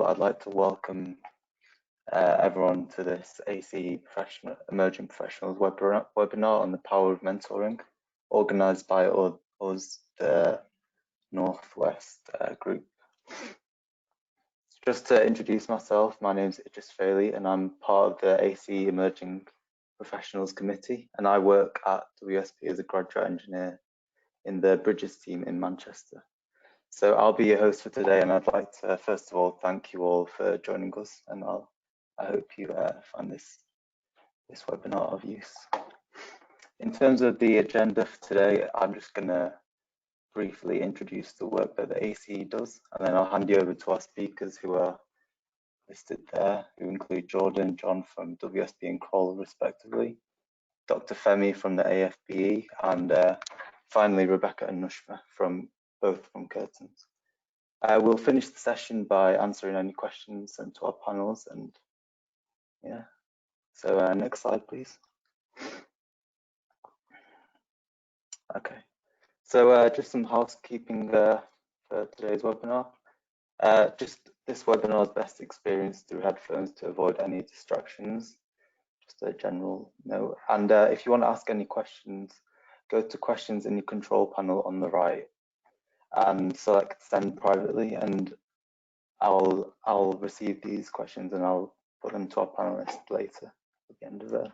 all, I'd like to welcome everyone to this ACE Emerging Professionals webinar on the power of mentoring, organised by us, the Northwest group. Just to introduce myself, my name is Idris Failey and I'm part of the ACE Emerging Professionals Committee, and I work at WSP as a graduate engineer in the Bridges team in Manchester. So I'll be your host for today, and I'd like to first of all thank you all for joining us, and I hope you find this webinar of use. In terms of the agenda for today, I'm just going to briefly introduce the work that the ACE does, and then I'll hand you over to our speakers who are listed there, who include Jordan and John from WSP and Kroll respectively, Dr. Femi from the AFBE, and finally Rebecca and Nushma both from Curtains. We'll finish the session by answering any questions sent to our panels, and yeah, so next slide please. Okay, so just some housekeeping for today's webinar. This webinar is best experienced through headphones to avoid any distractions, just a general note. And if you want to ask any questions, go to questions in the control panel on the right and select send privately, and I'll receive these questions and I'll put them to our panelists later at the end of the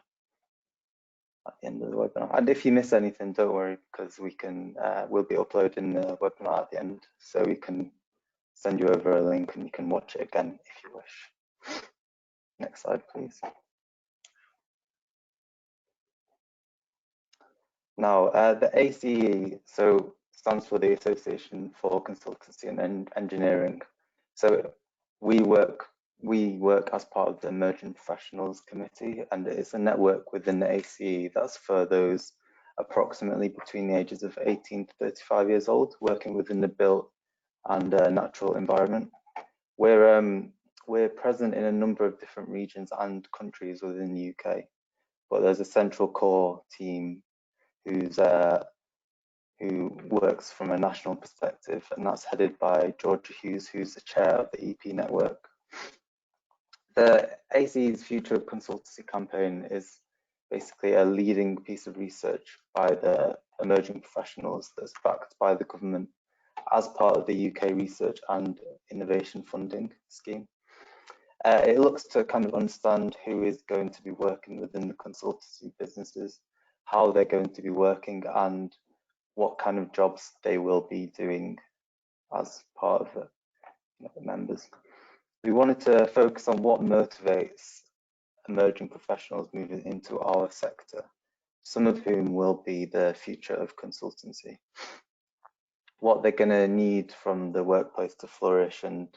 webinar. And if you miss anything, don't worry, because we'll be uploading the webinar at the end, so we can send you over a link and you can watch it again if you wish. Next slide, please. Now, the ACE stands for the Association for Consultancy and Engineering. So we work as part of the Emerging Professionals Committee, and it's a network within the ACE that's for those approximately between the ages of 18 to 35 years old, working within the built and natural environment. We're present in a number of different regions and countries within the UK, but there's a central core team who works from a national perspective, and that's headed by Georgia Hughes, who's the chair of the EP network. The ACE's Future of Consultancy campaign is basically a leading piece of research by the emerging professionals that's backed by the government as part of the UK Research and Innovation Funding Scheme. It looks to kind of understand who is going to be working within the consultancy businesses, how they're going to be working, and what kind of jobs they will be doing as part of the members. We wanted to focus on what motivates emerging professionals moving into our sector, some of whom will be the future of consultancy, what they're going to need from the workplace to flourish, and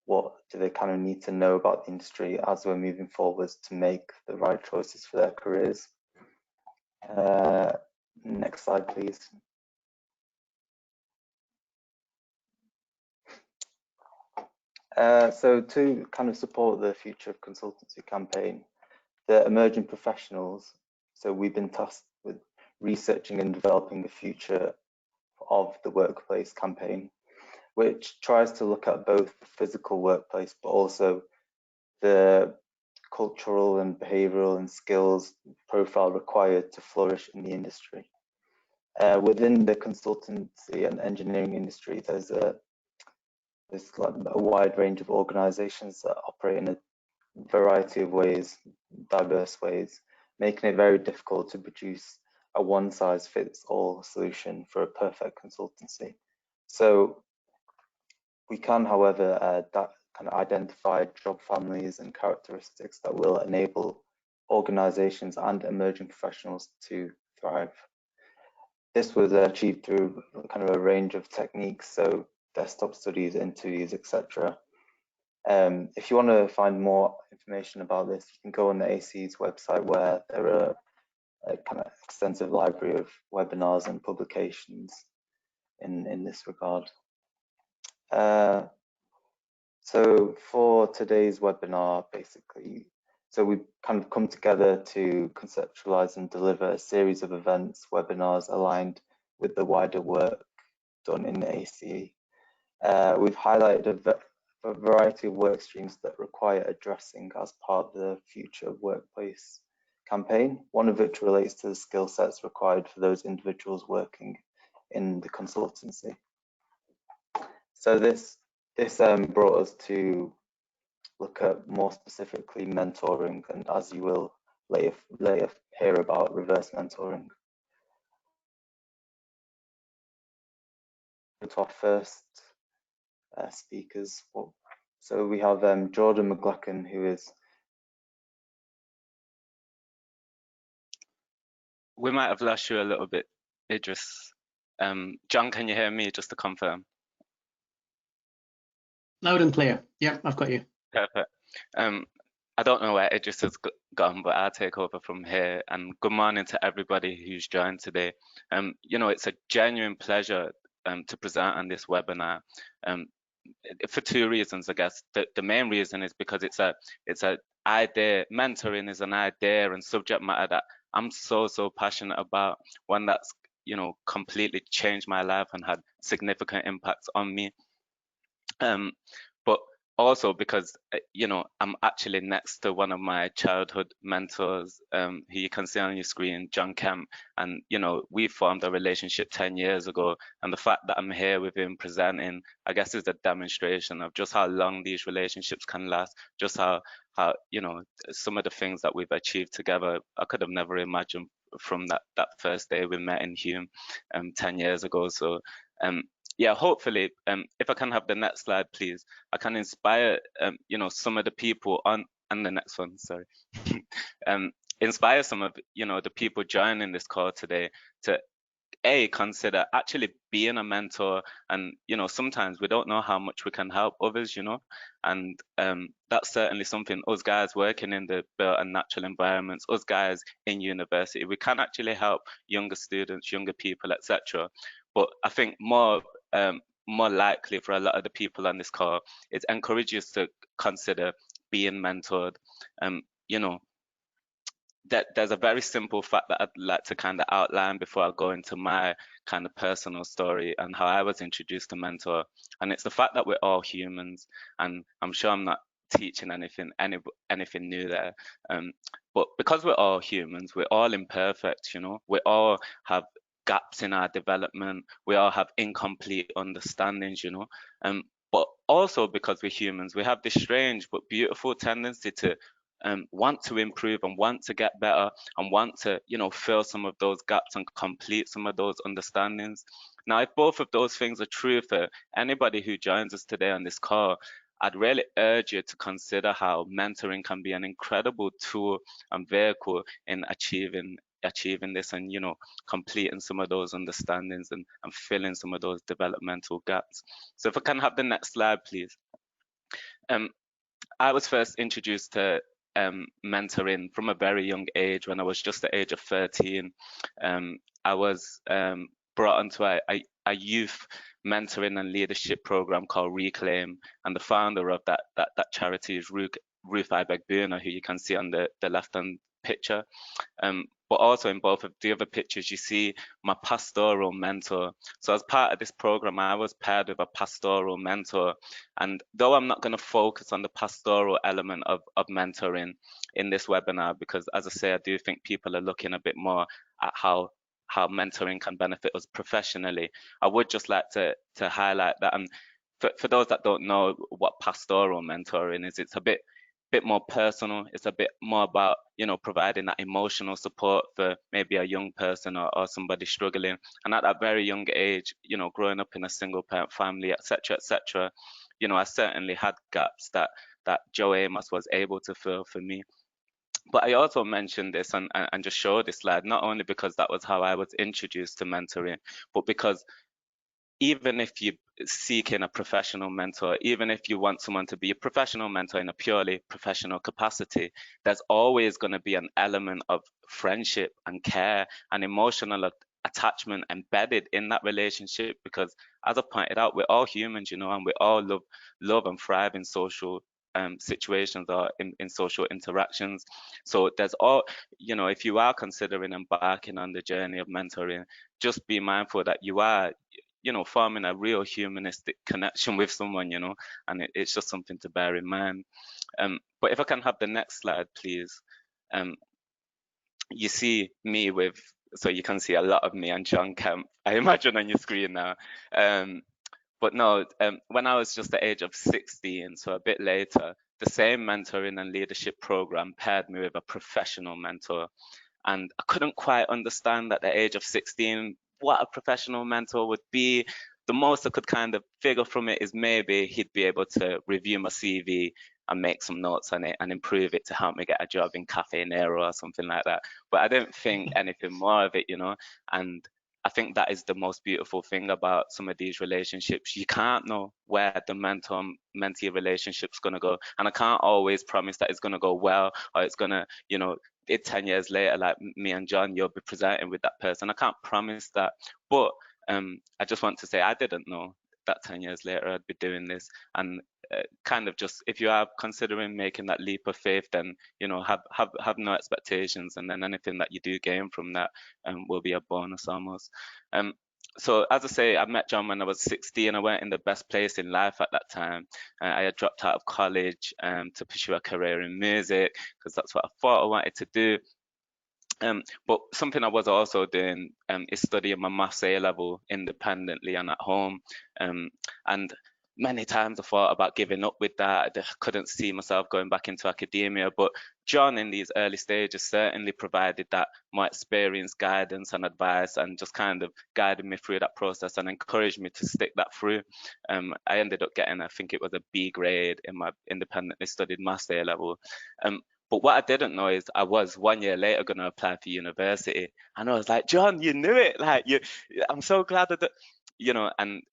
what do they kind of need to know about the industry as we're moving forwards to make the right choices for their careers. Next slide, please. So to kind of support the Future of Consultancy campaign, the emerging professionals, so we've been tasked with researching and developing the future of the workplace campaign, which tries to look at both the physical workplace, but also the cultural and behavioural and skills profile required to flourish in the industry. Within the consultancy and engineering industry, there's a wide range of organisations that operate in a variety of ways, diverse ways, making it very difficult to produce a one-size-fits-all solution for a perfect consultancy. So we can, however, kind of identify job families and characteristics that will enable organisations and emerging professionals to thrive. This was achieved through kind of a range of techniques, so desktop studies, interviews, etc. If you want to find more information about this, you can go on the ACE's website, where there are a kind of extensive library of webinars and publications in this regard. So for today's webinar, basically, so we've kind of come together to conceptualize and deliver a series of events, webinars aligned with the wider work done in the ACE. We've highlighted a variety of work streams that require addressing as part of the Future Workplace campaign, one of which relates to the skill sets required for those individuals working in the consultancy. So this brought us to look at more specifically mentoring, and as you will later hear about, reverse mentoring. To our first speakers. So we have Jordan McLaughlin, who is... We might have lost you a little bit, Idris. John, can you hear me, just to confirm? Loud and clear. Yeah, I've got you. Perfect. I don't know where Idris has gone, but I'll take over from here. And good morning to everybody who's joined today. You know, it's a genuine pleasure to present on this webinar. For two reasons, I guess. The main reason is because it's a idea. Mentoring is an idea and subject matter that I'm so passionate about. One that's, you know, completely changed my life and had significant impacts on me. But also because, you know, I'm actually next to one of my childhood mentors, who you can see on your screen, John Kemp. And, you know, we formed a relationship 10 years ago. And the fact that I'm here with him presenting, I guess, is a demonstration of just how long these relationships can last, just how you know, some of the things that we've achieved together, I could have never imagined from that first day we met in Hume 10 years ago. So, yeah, hopefully, if I can have the next slide, please, I can inspire, you know, some of the people on the next one, sorry, inspire some of, you know, the people joining this call today to consider actually being a mentor. And, you know, sometimes we don't know how much we can help others, you know, and that's certainly something us guys working in the built and natural environments, us guys in university, we can actually help younger students, younger people, etc. But I think more likely for a lot of the people on this call, it encourages to consider being mentored. You know, that there's a very simple fact that I'd like to kind of outline before I go into my kind of personal story and how I was introduced to mentor. And it's the fact that we're all humans, and I'm sure I'm not teaching anything new there. But because we're all humans, we're all imperfect, you know, we all have gaps in our development, we all have incomplete understandings, you know. But also because we're humans, we have this strange but beautiful tendency to want to improve and want to get better and want to, you know, fill some of those gaps and complete some of those understandings. Now, if both of those things are true for anybody who joins us today on this call, I'd really urge you to consider how mentoring can be an incredible tool and vehicle in achieving this and, you know, completing some of those understandings and filling some of those developmental gaps. So if I can have the next slide, please. I was first introduced to mentoring from a very young age. When I was just the age of 13, I was brought onto a youth mentoring and leadership program called Reclaim, and the founder of that charity is Ruth Ibeg-Buna, who you can see on the left-hand picture. But also in both of the other pictures, you see my pastoral mentor. So as part of this program, I was paired with a pastoral mentor. And though I'm not going to focus on the pastoral element of mentoring in this webinar, because as I say, I do think people are looking a bit more at how mentoring can benefit us professionally, I would just like to highlight that. And for those that don't know what pastoral mentoring is, it's a bit more personal. It's a bit more about, you know, providing that emotional support for maybe a young person or somebody struggling. And at that very young age, you know, growing up in a single parent family, etc., you know, I certainly had gaps that Joe Amos was able to fill for me. But I also mentioned this and just showed this slide, not only because that was how I was introduced to mentoring, but because even if you're seeking a professional mentor, even if you want someone to be a professional mentor in a purely professional capacity, there's always going to be an element of friendship and care and emotional attachment embedded in that relationship, because as I pointed out, we're all humans, you know, and we all love and thrive in social situations or in social interactions. So there's all, you know, if you are considering embarking on the journey of mentoring, just be mindful that you are you know, forming a real humanistic connection with someone, you know, and it's just something to bear in mind. But if I can have the next slide, please. You see me with, so you can see a lot of me and John Kemp, I imagine, on your screen now. But no, when I was just the age of 16, so a bit later, the same mentoring and leadership program paired me with a professional mentor. And I couldn't quite understand at the age of 16 what a professional mentor would be. The most I could kind of figure from it is maybe he'd be able to review my CV and make some notes on it and improve it to help me get a job in Cafe Nero or something like that. But I didn't think anything more of it, you know. And I think that is the most beautiful thing about some of these relationships. You can't know where the mentor-mentee relationship's going to go. And I can't always promise that it's going to go well, or it's going to, you know, 10 years later, like me and John, you'll be presenting with that person. I can't promise that. But I just want to say I didn't know that 10 years later I'd be doing this. And kind of just, if you are considering making that leap of faith, then, you know, have no expectations, and then anything that you do gain from that will be a bonus almost. So as I say, I met John when I was 16. I weren't in the best place in life at that time. I had dropped out of college to pursue a career in music because that's what I thought I wanted to do. But something I was also doing is studying my maths A level independently and at home. And many times I thought about giving up with that. I couldn't see myself going back into academia. But John, in these early stages, certainly provided that more experienced guidance and advice, and just kind of guided me through that process and encouraged me to stick that through. I ended up getting, I think it was a B grade in my independently studied maths A level. But what I didn't know is I was 1 year later going to apply for university. And I was like, John, you knew it. Like, I'm so glad that, you know, and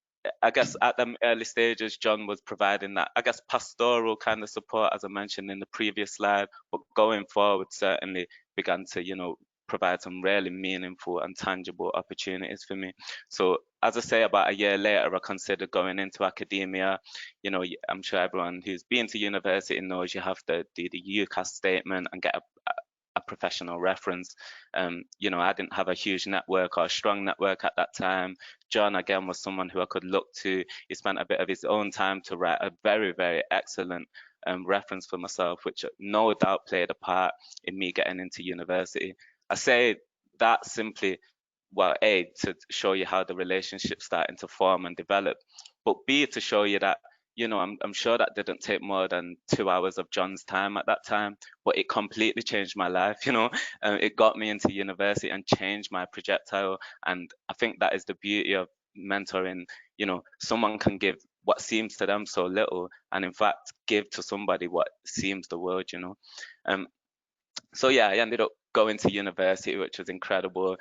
I guess at them early stages, John was providing that, I guess, pastoral kind of support, as I mentioned in the previous slide. But going forward, certainly began to, you know, provide some really meaningful and tangible opportunities for me. So as I say, about a year later, I considered going into academia. You know, I'm sure everyone who's been to university knows you have to do the UCAS statement and get a professional reference. You know, I didn't have a huge network or a strong network at that time. John, again, was someone who I could look to. He spent a bit of his own time to write a very, very excellent reference for myself, which no doubt played a part in me getting into university. I say that simply, well, A, to show you how the relationship's starting to form and develop, but B, to show you that, you know, I'm sure that didn't take more than 2 hours of John's time at that time, but it completely changed my life, you know. It got me into university and changed my projectile. And I think that is the beauty of mentoring. You know, someone can give what seems to them so little, and in fact, give to somebody what seems the world, you know. So yeah, I ended up going to university, which was incredible.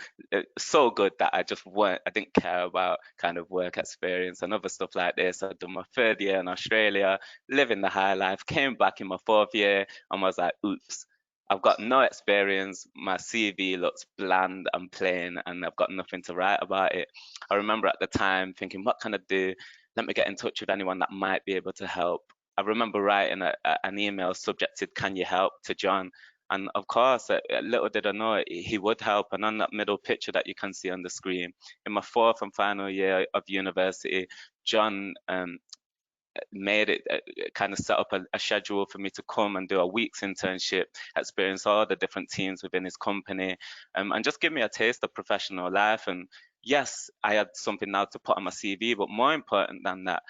So good that I didn't care about kind of work experience and other stuff like this. I'd done my 3rd year in Australia, living the high life, came back in my 4th year and was like, oops, I've got no experience. My CV looks bland and plain, and I've got nothing to write about it. I remember at the time thinking, what can I do? Let me get in touch with anyone that might be able to help. I remember writing an email subjected, "Can you help?" to John. And of course, little did I know he would help. And on that middle picture that you can see on the screen, in my 4th and final year of university, John made it, kind of set up a schedule for me to come and do a week's internship, experience all the different teams within his company, and just give me a taste of professional life. And yes, I had something now to put on my CV, but more important than that,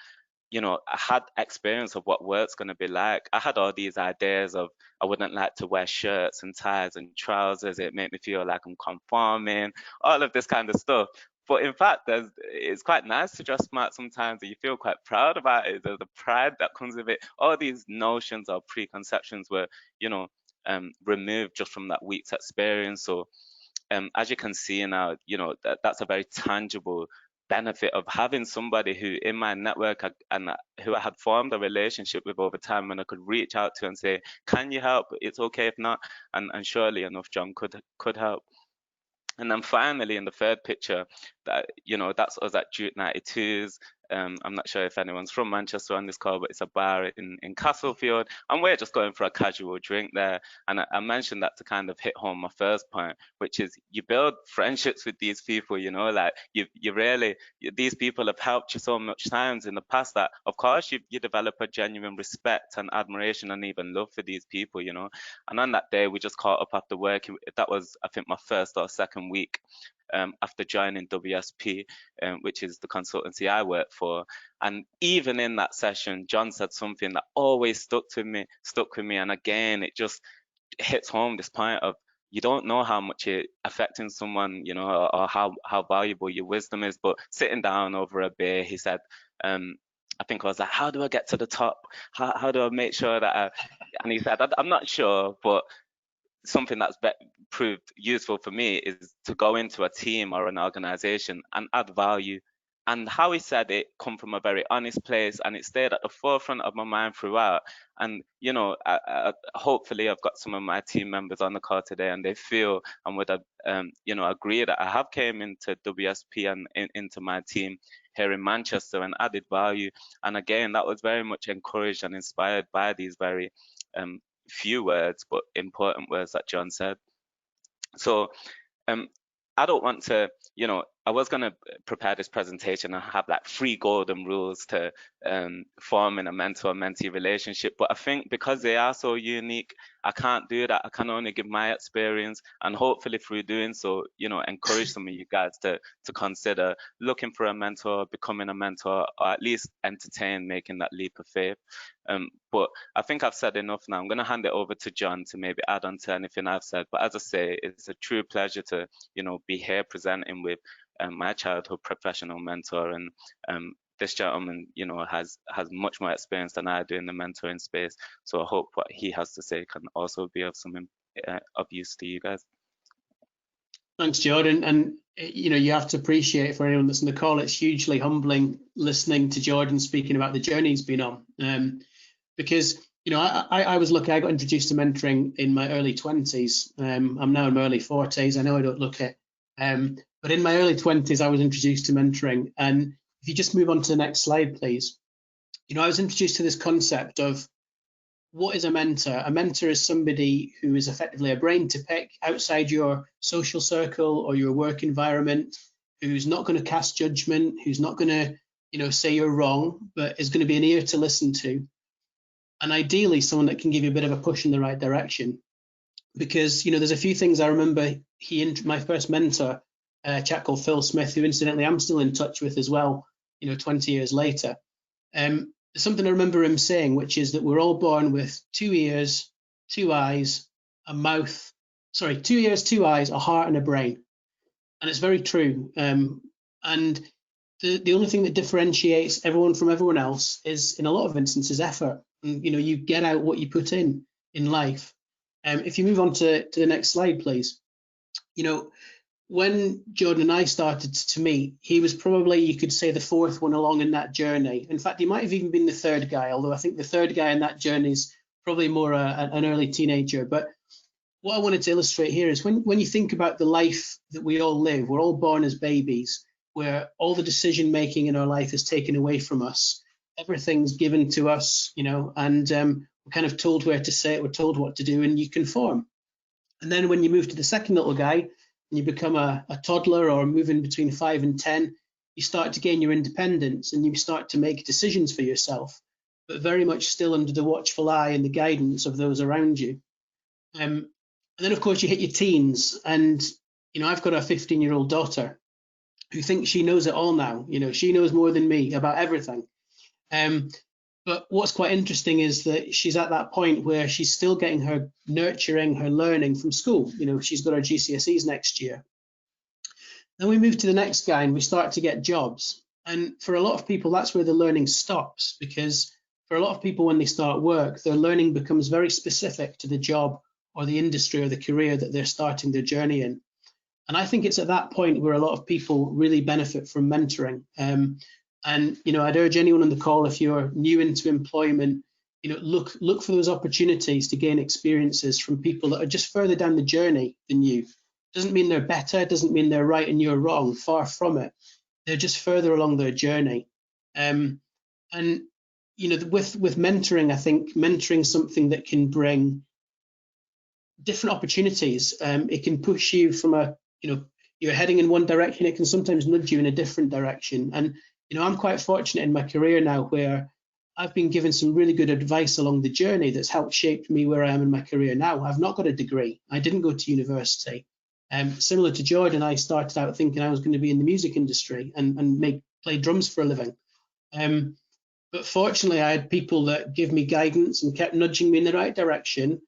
you know, I had experience of what work's going to be like. I had all these ideas of I wouldn't like to wear shirts and ties and trousers. It made me feel like I'm conforming, all of this kind of stuff. But in fact, it's quite nice to dress smart sometimes, and you feel quite proud about it. There's the pride that comes with it. All these notions or preconceptions were, you know, removed just from that week's experience. So as you can see now, you know, that's a very tangible benefit of having somebody who in my network and who I had formed a relationship with over time, and I could reach out to and say, can you help? It's okay if not. And surely enough, John could help. And then finally, in the 3rd picture, that, you know, that's us at Duke 92s. I'm not sure if anyone's from Manchester on this call, but it's a bar in Castlefield, and we're just going for a casual drink there. And I mentioned that to kind of hit home my first point, which is you build friendships with these people, you know, like these people have helped you so much times in the past that, of course, you develop a genuine respect and admiration and even love for these people, you know. And on that day, we just caught up after work. That was, I think, my first or second week after joining WSP, which is the consultancy I work for. And even in that session, John said something that always stuck with me. And again, it just hits home this point of, you don't know how much it's affecting someone, you know, or how valuable your wisdom is. But sitting down over a beer, he said, I think I was like, how do I get to the top? How do I make sure that and he said, I'm not sure, but something that's proved useful for me is to go into a team or an organization and add value. And how he said it come from a very honest place, and it stayed at the forefront of my mind throughout. And you know, hopefully I've got some of my team members on the call today, and they feel and would you know, agree that I have came into WSP and into my team here in Manchester and added value. And again, that was very much encouraged and inspired by these very few words, but important words that John said. So I don't want to, you know, I was going to prepare this presentation and have like 3 golden rules to forming a mentor-mentee relationship, but I think because they are so unique, I can't do that. I can only give my experience, and hopefully through doing so, you know, encourage some of you guys to consider looking for a mentor, becoming a mentor, or at least entertain making that leap of faith. But I think I've said enough now. I'm going to hand it over to John to maybe add on to anything I've said. But as I say, it's a true pleasure to, you know, be here presenting with my childhood professional mentor, and this gentleman, you know, has much more experience than I do in the mentoring space. So I hope what he has to say can also be of some of use to you guys. Thanks, Jordan. And you know, you have to appreciate, for anyone that's on the call, it's hugely humbling listening to Jordan speaking about the journey he's been on. Because you know, I was lucky. I got introduced to mentoring in my early 20s. I'm now in my early 40s. I know I don't look it. But in my early 20s, I was introduced to mentoring. And if you just move on to the next slide, please. You know, I was introduced to this concept of what is a mentor? A mentor is somebody who is effectively a brain to pick outside your social circle or your work environment, who's not going to cast judgment, who's not going to, you know, say you're wrong, but is going to be an ear to listen to. And ideally, someone that can give you a bit of a push in the right direction. Because, you know, there's a few things I remember. My first mentor, a chap called Phil Smith, who incidentally I'm still in touch with as well, you know, 20 years later. Something I remember him saying, which is that we're all born with 2 ears, 2 eyes, a mouth, 2 ears, 2 eyes, a heart and a brain. And it's very true. And the only thing that differentiates everyone from everyone else is, in a lot of instances, effort. And, you know, you get out what you put in life. If you move on to the next slide, please. You know, when Jordan and I started to meet, he was probably, you could say, the 4th one along in that journey. In fact, he might have even been the 3rd guy, although I think the 3rd guy in that journey is probably more an early teenager. But what I wanted to illustrate here is when you think about the life that we all live, we're all born as babies, where all the decision making in our life is taken away from us. Everything's given to us, you know, and we're kind of told where to say it, we're told what to do, and you conform. And then when you move to the second little guy, and you become a toddler or moving between 5 and 10, you start to gain your independence and you start to make decisions for yourself, but very much still under the watchful eye and the guidance of those around you. And then, of course, you hit your teens, and, you know, I've got a 15-year-old daughter who thinks she knows it all now. You know, she knows more than me about everything. But what's quite interesting is that she's at that point where she's still getting her nurturing, her learning from school. You know, she's got her GCSEs next year. Then we move to the next guy and we start to get jobs. And for a lot of people, that's where the learning stops, because for a lot of people, when they start work, their learning becomes very specific to the job or the industry or the career that they're starting their journey in. And I think it's at that point where a lot of people really benefit from mentoring. And, you know, I'd urge anyone on the call, if you're new into employment, you know, look for those opportunities to gain experiences from people that are just further down the journey than you. Doesn't mean they're better, doesn't mean they're right and you're wrong, far from it. They're just further along their journey. And with mentoring, I think mentoring is something that can bring different opportunities. It can push you from you're heading in one direction. It can sometimes nudge you in a different direction. And I'm quite fortunate in my career now where I've been given some really good advice along the journey that's helped shape me where I am in my career now. I've not got a degree. I didn't go to university. Similar to Jordan, I started out thinking I was going to be in the music industry and play drums for a living. But fortunately, I had people that give me guidance and kept nudging me in the right direction.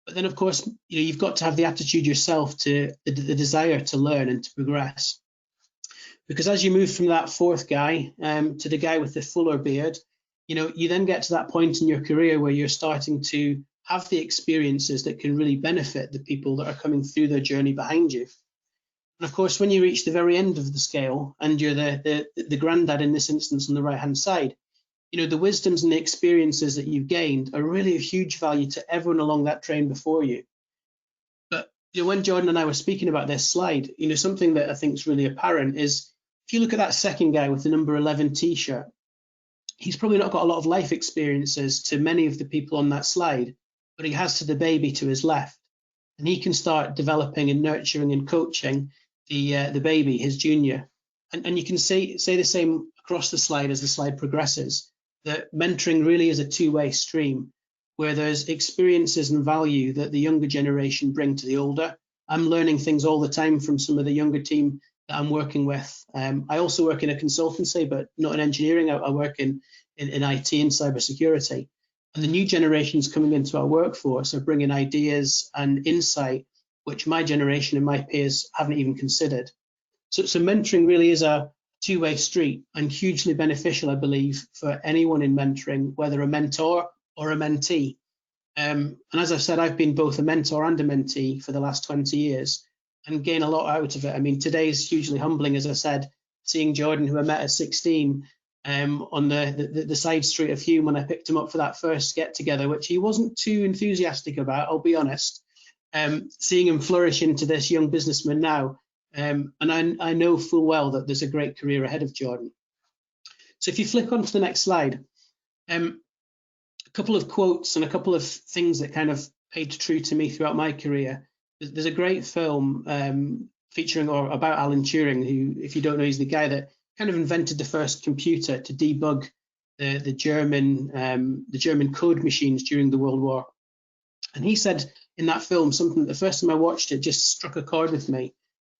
But then, of course, you've got to have the attitude yourself to the desire to learn and to progress. Because as you move from that fourth guy to the guy with the fuller beard, you then get to that point in your career where you're starting to have the experiences that can really benefit the people that are coming through their journey behind you. And of course, when you reach the very end of the scale and you're the granddad in this instance on the right-hand side, the wisdoms and the experiences that you've gained are really of huge value to everyone along that train before you. But when Jordan and I were speaking about this slide, something that I think is really apparent is if you look at that second guy with the number 11 t-shirt, he's probably not got a lot of life experiences to many of the people on that slide, but he has to the baby to his left. And he can start developing and nurturing and coaching the baby, his junior. And you can say the same across the slide as the slide progresses, that mentoring really is a two-way stream where there's experiences and value that the younger generation bring to the older. I'm learning things all the time from some of the younger team that I'm working with. I also work in a consultancy, but not in engineering. I work in IT and cybersecurity. And the new generations coming into our workforce are bringing ideas and insight, which my generation and my peers haven't even considered. So mentoring really is a two-way street and hugely beneficial, I believe, for anyone in mentoring, whether a mentor or a mentee. And as I've said, I've been both a mentor and a mentee for the last 20 years and gain a lot out of it. I mean, today is hugely humbling, as I said, seeing Jordan, who I met at 16, on the side street of Hume when I picked him up for that first get-together, which he wasn't too enthusiastic about, I'll be honest. Seeing him flourish into this young businessman now, and I know full well that there's a great career ahead of Jordan. So if you flick on to the next slide, a couple of quotes and a couple of things that kind of paid true to me throughout my career. There's a great film featuring or about Alan Turing, who, if you don't know, he's the guy that kind of invented the first computer to debug the German code machines during the World War. And he said in that film something that the first time I watched it just struck a chord with me,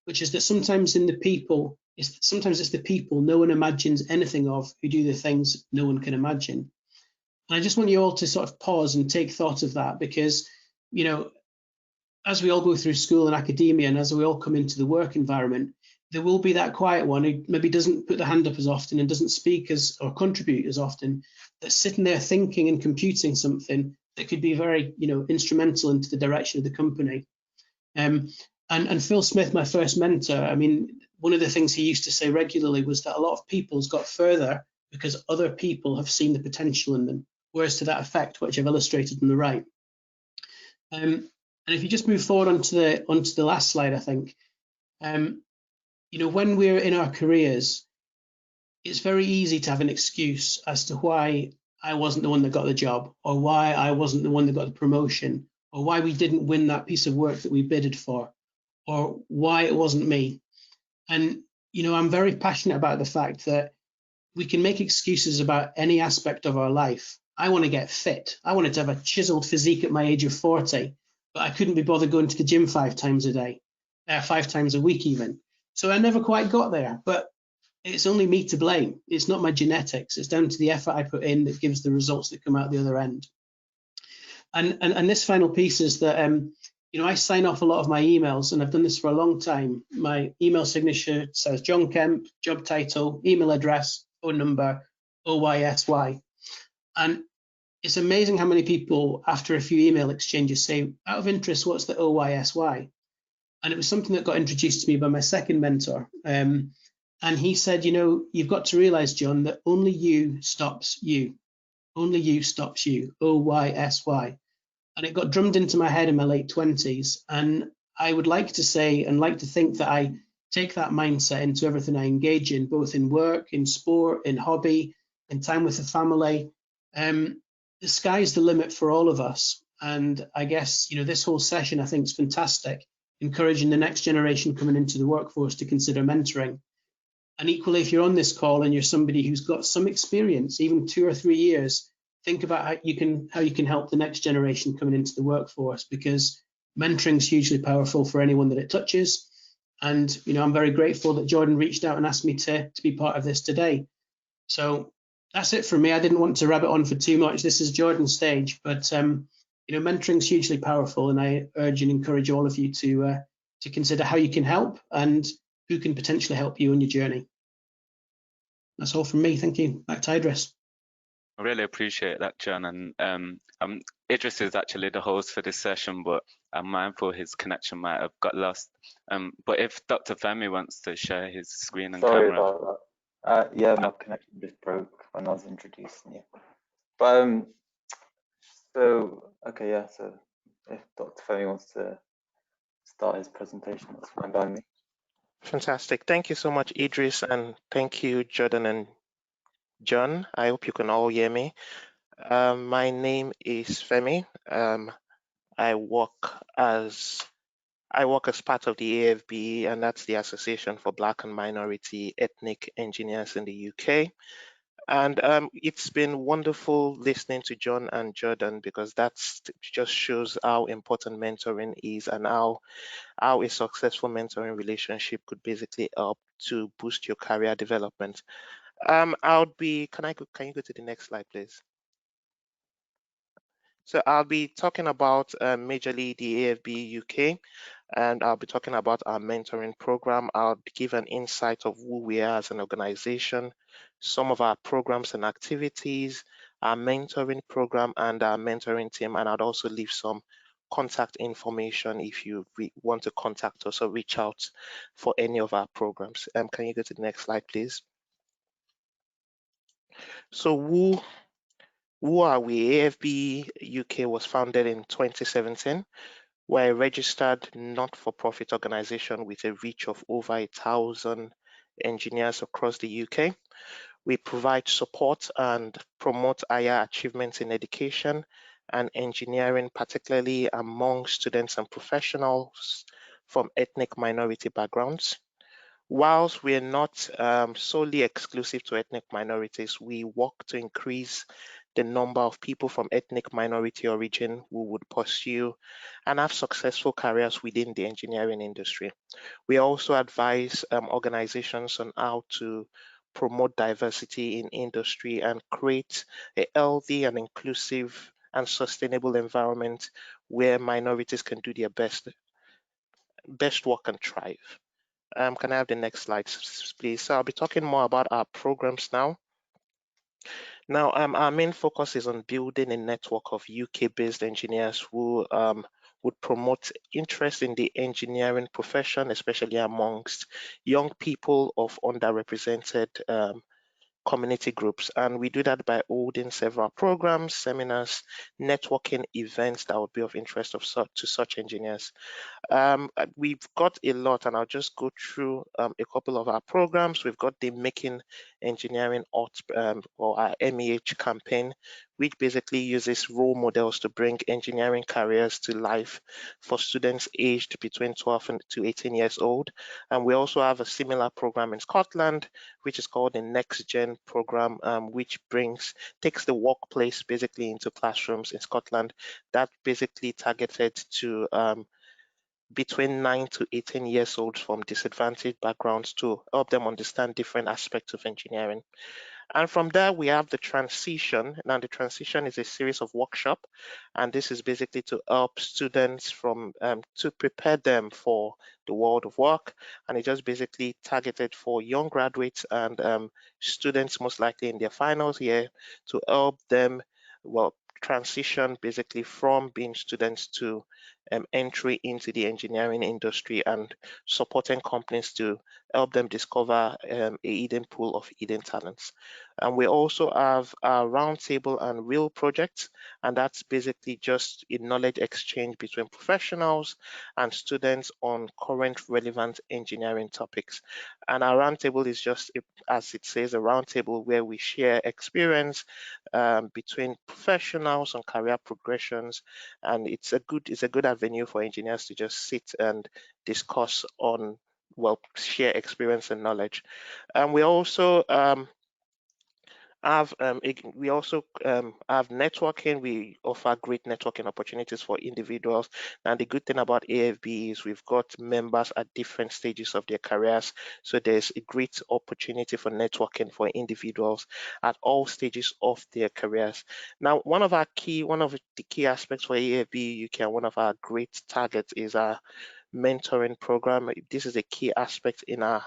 which is that sometimes it's the people no one imagines anything of who do the things no one can imagine. And I just want you all to sort of pause and take thought of that, because, as we all go through school and academia and as we all come into the work environment, there will be that quiet one who maybe doesn't put the hand up as often and doesn't speak or contribute as often, that's sitting there thinking and computing something that could be very, instrumental into the direction of the company. And Phil Smith, my first mentor, I mean, one of the things he used to say regularly was that a lot of people's got further because other people have seen the potential in them. Words to that effect, which I've illustrated on the right. And if you just move forward onto the last slide, I think, when we're in our careers, it's very easy to have an excuse as to why I wasn't the one that got the job, or why I wasn't the one that got the promotion, or why we didn't win that piece of work that we bidded for, or why it wasn't me. And, I'm very passionate about the fact that we can make excuses about any aspect of our life. I want to get fit. I wanted to have a chiseled physique at my age of 40, but I couldn't be bothered going to the gym 5 times a day, 5 times a week even. So I never quite got there, but it's only me to blame. It's not my genetics. It's down to the effort I put in that gives the results that come out the other end. And this final piece is that, I sign off a lot of my emails, and I've done this for a long time. My email signature says John Kemp, job title, email address, phone number, OYSY. And it's amazing how many people, after a few email exchanges, say, out of interest, what's the OYSY? And it was something that got introduced to me by my second mentor. And he said, you've got to realize, John, that only you stops you. Only you stops you, OYSY. And it got drummed into my head in my late 20s. And I would like to say and like to think that I take that mindset into everything I engage in, both in work, in sport, in hobby, and time with the family. The sky's the limit for all of us. And I guess, this whole session I think is fantastic, encouraging the next generation coming into the workforce to consider mentoring. And equally, if you're on this call and you're somebody who's got some experience, even 2 or 3 years, think about how you can help the next generation coming into the workforce, because mentoring is hugely powerful for anyone that it touches. And I'm very grateful that Jordan reached out and asked me to be part of this today. So that's it from me. I didn't want to rabbit on for too much. This is Jordan's stage, but mentoring is hugely powerful, and I urge and encourage all of you to consider how you can help and who can potentially help you on your journey. That's all from me. Thank you. Back to Idris. I really appreciate that, John. And Idris is actually the host for this session, but I'm mindful his connection might have got lost. But if Dr. Femi wants to share his screen and Sorry camera. about that. Yeah, my connection just broke when I was introducing you. But so okay, yeah. So if Dr. Femi wants to start his presentation, that's fine by me. Fantastic. Thank you so much, Idris, and thank you, Jordan and John. I hope you can all hear me. My name is Femi. I work as part of the AFBE, and that's the Association for Black and Minority Ethnic Engineers in the UK. And it's been wonderful listening to John and Jordan, because that just shows how important mentoring is and how a successful mentoring relationship could basically help to boost your career development. Can you go to the next slide, please? So I'll be talking about majorly the AFBE UK, and I'll be talking about our mentoring program. I'll give an insight of who we are as an organization, some of our programs and activities, our mentoring program and our mentoring team, and I'd also leave some contact information if you want to contact us or reach out for any of our programs. Can you go to the next slide, please? So who are we? AFBE UK was founded in 2017. We're a registered not-for-profit organization with a reach of over 1,000 engineers across the UK. We provide support and promote higher achievements in education and engineering, particularly among students and professionals from ethnic minority backgrounds. Whilst we're not solely exclusive to ethnic minorities, we work to increase the number of people from ethnic minority origin who would pursue and have successful careers within the engineering industry. We also advise organizations on how to promote diversity in industry and create a healthy and inclusive and sustainable environment where minorities can do their best work and thrive. Can I have the next slide, please? So I'll be talking more about our programs now. Now, our main focus is on building a network of UK-based engineers who would promote interest in the engineering profession, especially amongst young people of underrepresented community groups. And we do that by holding several programs, seminars, networking events that would be of interest to such engineers. We've got a lot, and I'll just go through a couple of our programs. We've got the Making Engineering Art, or our MEH campaign, which basically uses role models to bring engineering careers to life for students aged between 12 to 18 years old. And we also have a similar program in Scotland, which is called the Next Gen program, which takes the workplace basically into classrooms in Scotland. That basically targeted to between 9 to 18 years old from disadvantaged backgrounds to help them understand different aspects of engineering. And from there, we have the transition. Now, the transition is a series of workshops, and this is basically to help students to prepare them for the world of work. And it's just basically targeted for young graduates and students most likely in their finals year to help them, transition basically from being students to entry into the engineering industry and supporting companies to help them discover a hidden pool of hidden talents. And we also have our roundtable and real projects, and that's basically just a knowledge exchange between professionals and students on current relevant engineering topics. And our roundtable is just, as it says, a roundtable where we share experience between professionals on career progressions, and it's a good avenue for engineers to just sit and discuss on, well, share experience and knowledge. And we also have networking. We offer great networking opportunities for individuals. And the good thing about AFBE is we've got members at different stages of their careers. So there's a great opportunity for networking for individuals at all stages of their careers. Now, one of the key aspects for AFBE UK, one of our great targets is our mentoring program. This is a key aspect in our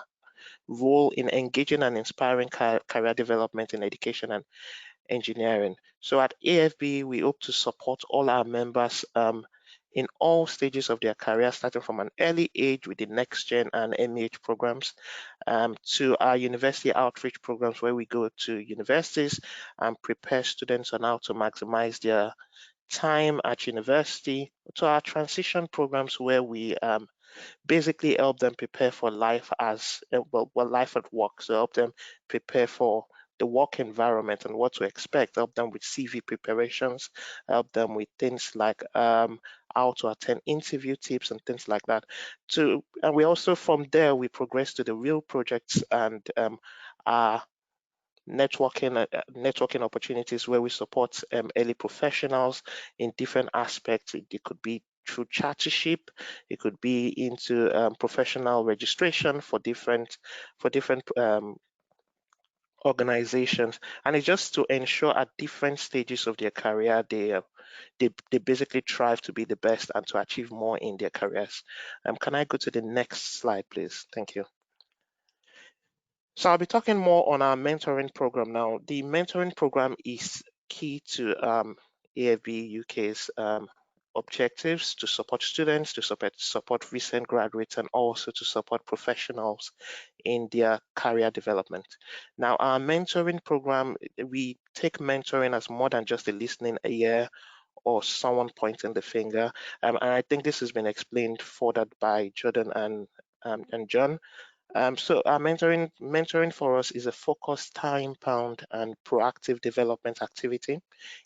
role in engaging and inspiring career development in education and engineering. So at AFB, we hope to support all our members in all stages of their career, starting from an early age with the Next Gen and MEH programs, to our university outreach programs, where we go to universities and prepare students on how to maximize their time at university, to our transition programs, where we basically help them prepare for life as life at work. So help them prepare for the work environment and what to expect, help them with CV preparations, help them with things like how to attend interview tips and things like that. And we also, from there, we progress to the real projects and our networking opportunities, where we support early professionals in different aspects. It could be through chartership, it could be into professional registration for different organizations, and it's just to ensure at different stages of their career they basically strive to be the best and to achieve more in their careers. Can I go to the next slide, please? Thank you. So I'll be talking more on our mentoring program now. The mentoring program is key to AFBE UK's objectives to support students, to support recent graduates, and also to support professionals in their career development. Now, our mentoring program, we take mentoring as more than just a listening ear or someone pointing the finger. And I think this has been explained further by Jordan and John. So our mentoring for us is a focused, time-bound, and proactive development activity.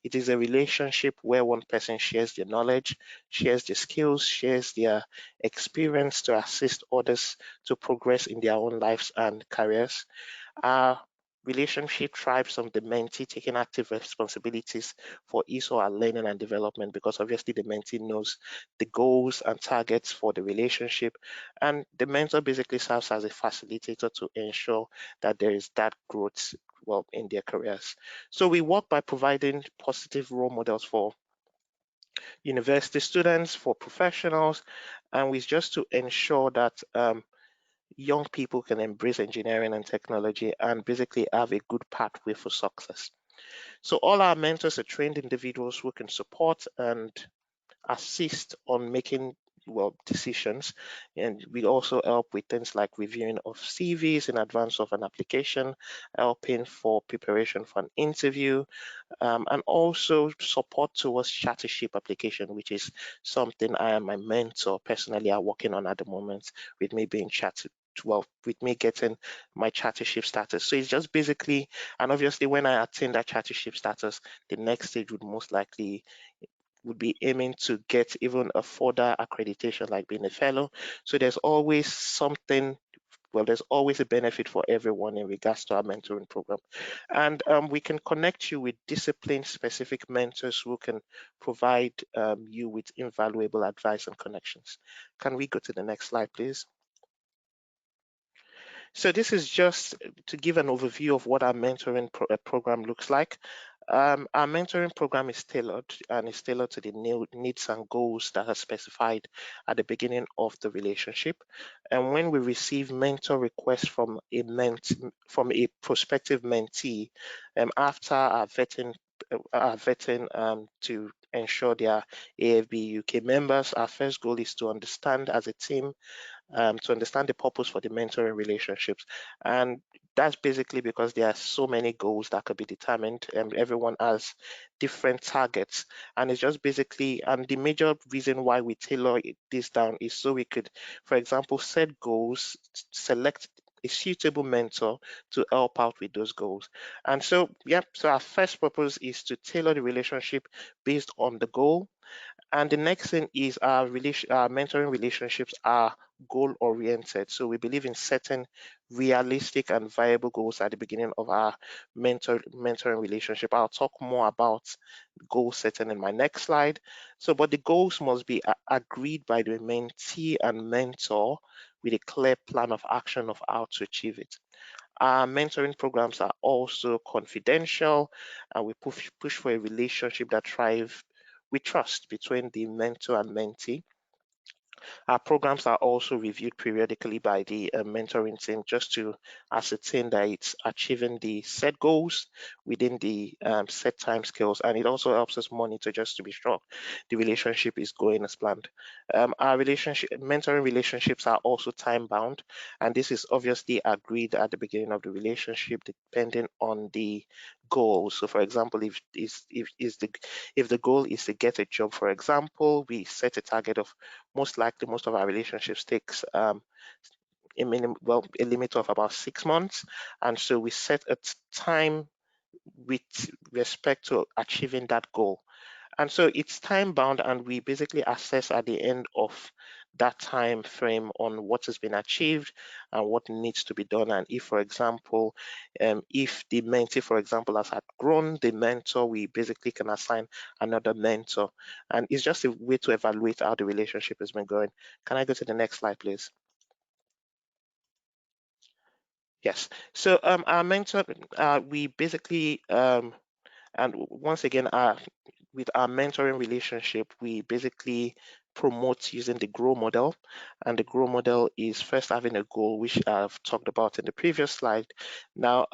It is a relationship where one person shares their knowledge, shares their skills, shares their experience to assist others to progress in their own lives and careers. Our relationship thrives on the mentee taking active responsibilities for his or her learning and development, because obviously the mentee knows the goals and targets for the relationship, and the mentor basically serves as a facilitator to ensure that there is that growth in their careers. So we work by providing positive role models for university students, for professionals, and we just to ensure that young people can embrace engineering and technology and basically have a good pathway for success. So all our mentors are trained individuals who can support and assist on making decisions, and we also help with things like reviewing of CVs in advance of an application, helping for preparation for an interview, and also support towards chartership application, which is something I and my mentor personally are working on at the moment, with me being with me getting my chartership status. So it's just basically, and obviously when I attain that chartership status, the next stage would be aiming to get even a further accreditation, like being a fellow. So there's always something, there's always a benefit for everyone in regards to our mentoring program. And we can connect you with discipline-specific mentors who can provide you with invaluable advice and connections. Can we go to the next slide, please? So this is just to give an overview of what our mentoring program looks like. Our mentoring program is tailored to the needs and goals that are specified at the beginning of the relationship. And when we receive mentor requests from a prospective mentee, after our vetting to ensure they are AFBE-UK members. Our first goal is to understand as a team, to understand the purpose for the mentoring relationships. And that's basically because there are so many goals that could be determined, and everyone has different targets. And it's just basically, and the major reason why we tailor this down is so we could, for example, set goals, select a suitable mentor to help out with those goals. And so, so our first purpose is to tailor the relationship based on the goal. And the next thing is our mentoring relationships are goal-oriented. So we believe in setting realistic and viable goals at the beginning of our mentoring relationship. I'll talk more about goal setting in my next slide. So, but the goals must be agreed by the mentee and mentor with a clear plan of action of how to achieve it. Our mentoring programs are also confidential, and we push for a relationship that thrives with trust between the mentor and mentee. Our programs are also reviewed periodically by the mentoring team just to ascertain that it's achieving the set goals within the set time scales, and it also helps us monitor just to be sure the relationship is going as planned. Our mentoring relationships are also time bound, and this is obviously agreed at the beginning of the relationship depending on the goal. So for example, if the goal is to get a job, for example, we set a target of most of our relationships takes a limit of about 6 months, and so we set a time with respect to achieving that goal. And so it's time bound, and we basically assess at the end of that time frame on what has been achieved and what needs to be done. And if, for example, if the mentee, for example, has outgrown the mentor, we basically can assign another mentor. And it's just a way to evaluate how the relationship has been going. Can I go to the next slide, please? Yes. So our mentor, we basically, and once again, with our mentoring relationship, we basically promote using the GROW model. And the GROW model is first having a goal, which I've talked about in the previous slide. Now,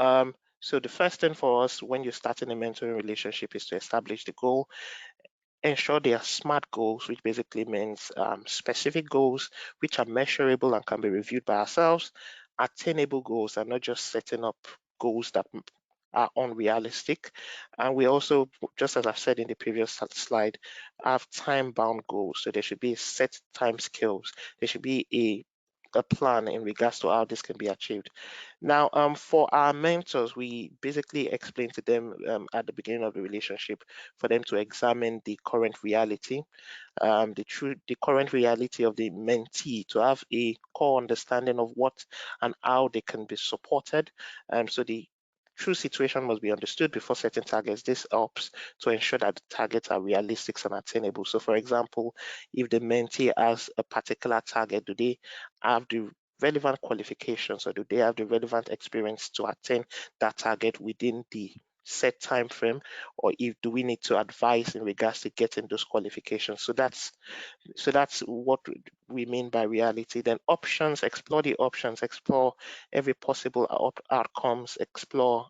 so the first thing for us when you're starting a mentoring relationship is to establish the goal. Ensure they are SMART goals, which basically means specific goals which are measurable and can be reviewed by ourselves, attainable goals, and not just setting up goals that are unrealistic. And we also, just as I've said in the previous slide, have time-bound goals. So there should be set time scales. There should be a plan in regards to how this can be achieved. Now, for our mentors, we basically explain to them at the beginning of the relationship for them to examine the current reality, the current reality of the mentee, to have a core understanding of what and how they can be supported. So the true situation must be understood before setting targets. This helps to ensure that the targets are realistic and attainable. So for example, if the mentee has a particular target, do they have the relevant qualifications, or do they have the relevant experience to attain that target within the set time frame, or do we need to advise in regards to getting those qualifications? So that's what we mean by reality. Then options, explore the options, explore every possible outcomes, explore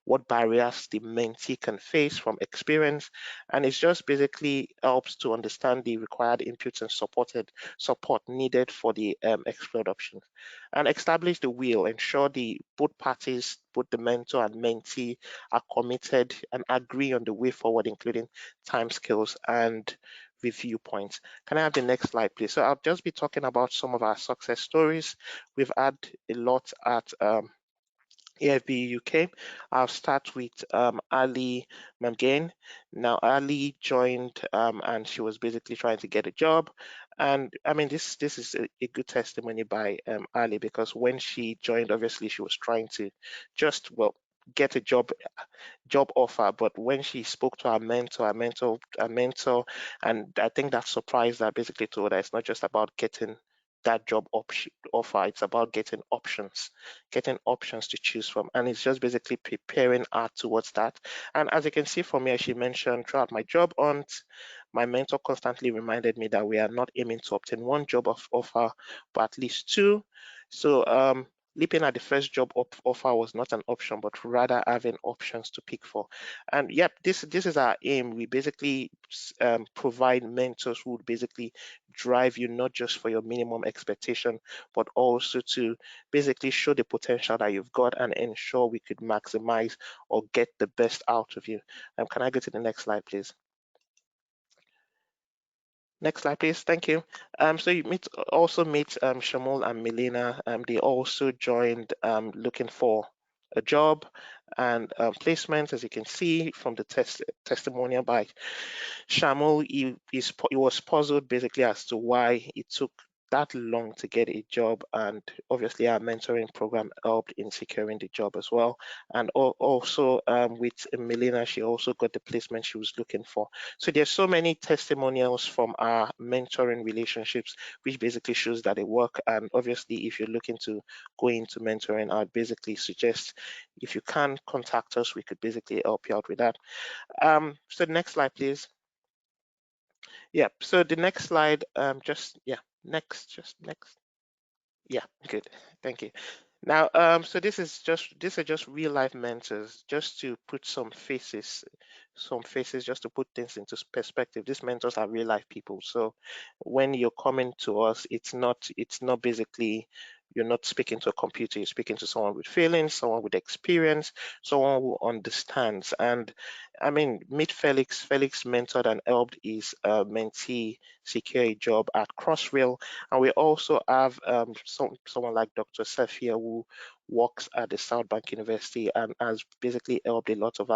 what barriers the mentee can face from experience, and it's just basically helps to understand the required inputs and support needed for the explored options. And establish the will, ensure both parties, both the mentor and mentee, are committed and agree on the way forward, including timescales and review points. Can I have the next slide, please? So I'll just be talking about some of our success stories. We've had a lot at AFBE-UK. I'll start with Ali Mamgain. Now, Ali joined and she was basically trying to get a job. And I mean, this is a good testimony by Ali, because when she joined, obviously she was trying to just, get a job offer, but when she spoke to her mentor, and I think that surprised her, basically told her it's not just about getting that job offer, it's about getting options to choose from, and it's just basically preparing her towards that. And as you can see from here, she mentioned, throughout my job hunt, my mentor constantly reminded me that we are not aiming to obtain one job offer, but at least two. So leaping at the first job offer was not an option, but rather having options to pick for. And yep, this is our aim. We basically provide mentors who would basically drive you not just for your minimum expectation, but also to basically show the potential that you've got and ensure we could maximize or get the best out of you. Can I go to the next slide, please? Next slide, please. Thank you. So you also meet Shamul and Milena. They also joined looking for a job and placement. As you can see from the testimonial by Shamul, he was puzzled basically as to why it took that long to get a job, and obviously our mentoring program helped in securing the job as well. And also with Milena, she also got the placement she was looking for. So there's so many testimonials from our mentoring relationships, which basically shows that they work. And obviously, if you're looking to go into mentoring, I'd basically suggest if you can contact us, we could basically help you out with that. So next slide, please. Yeah, so the next slide, next. Yeah, good, thank you. Now, so these are just real life mentors, just to put some faces, just to put things into perspective. These mentors are real life people. So when you're coming to us, it's not basically, you're not speaking to a computer, you're speaking to someone with feelings, someone with experience, someone who understands. And I mean, meet Felix. Felix mentored and helped his mentee secure a job at Crossrail. And we also have someone like Dr. Safia, who works at the South Bank University and has basically helped a lot of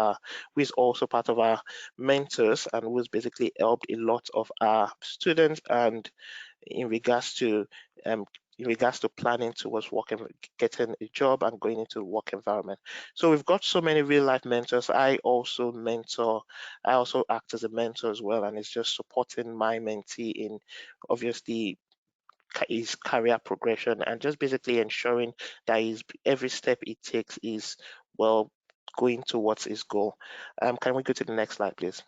who is also part of our mentors and who has basically helped a lot of our students and in regards to planning towards getting a job and going into the work environment. So we've got so many real life mentors. I also act as a mentor as well, and it's just supporting my mentee in obviously his career progression and just basically ensuring that every step he takes is well going towards his goal. Can we go to the next slide, please?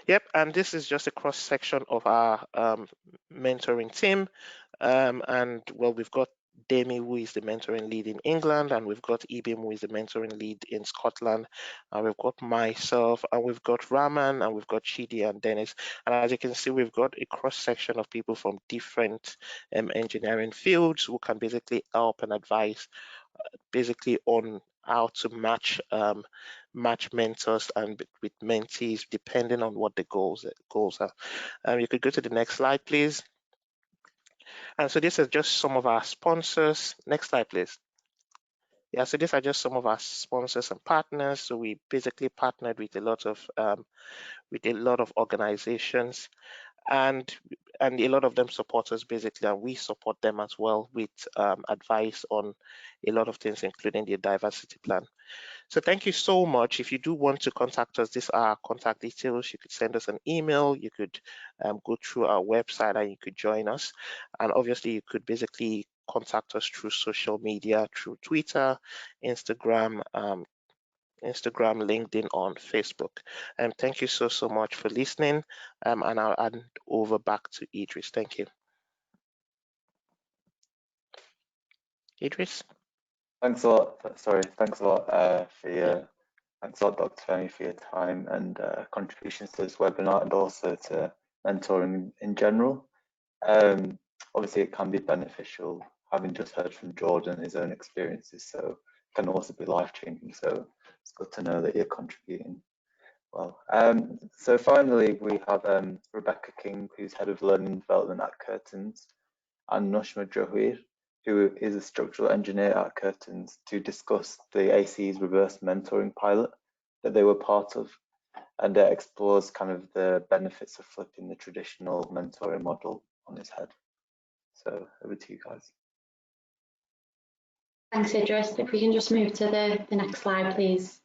Yep, and this is just a cross section of our mentoring team. And well, we've got Demi, who is the mentoring lead in England, and we've got Ibim, who is the mentoring lead in Scotland, and we've got myself, and we've got Raman, and we've got Chidi and Dennis. And as you can see, we've got a cross section of people from different engineering fields who can basically help and advise basically on how to match mentors and with mentees depending on what the goals are. You could go to the next slide, please. And so this is just some of our sponsors. Next slide, please. Yeah, so these are just some of our sponsors and partners. So we basically partnered with a lot of organizations, and a lot of them support us basically, and we support them as well with advice on a lot of things, including the diversity plan. So thank you so much. If you do want to contact us, these are our contact details. You could send us an email, you could go through our website and you could join us. And obviously you could basically contact us through social media, through Twitter, Instagram, LinkedIn, on Facebook. Thank you so much for listening. And I'll hand over back to Idris. Thank you. Idris? Thanks a lot. Sorry, thanks a lot thanks a lot, Dr. Femi, for your time and contributions to this webinar and also to mentoring in general. Obviously, it can be beneficial, having just heard from Jordan his own experiences, so it can also be life-changing. So it's good to know that you're contributing well. So finally, we have Rebecca King, who's Head of Learning and Development at Curtins, and Noshma Johir, who is a structural engineer at Curtins, to discuss the ACE's reverse mentoring pilot that they were part of, and explores kind of the benefits of flipping the traditional mentoring model on its head. So over to you guys. Thanks, Idris. If we can just move to the next slide, please.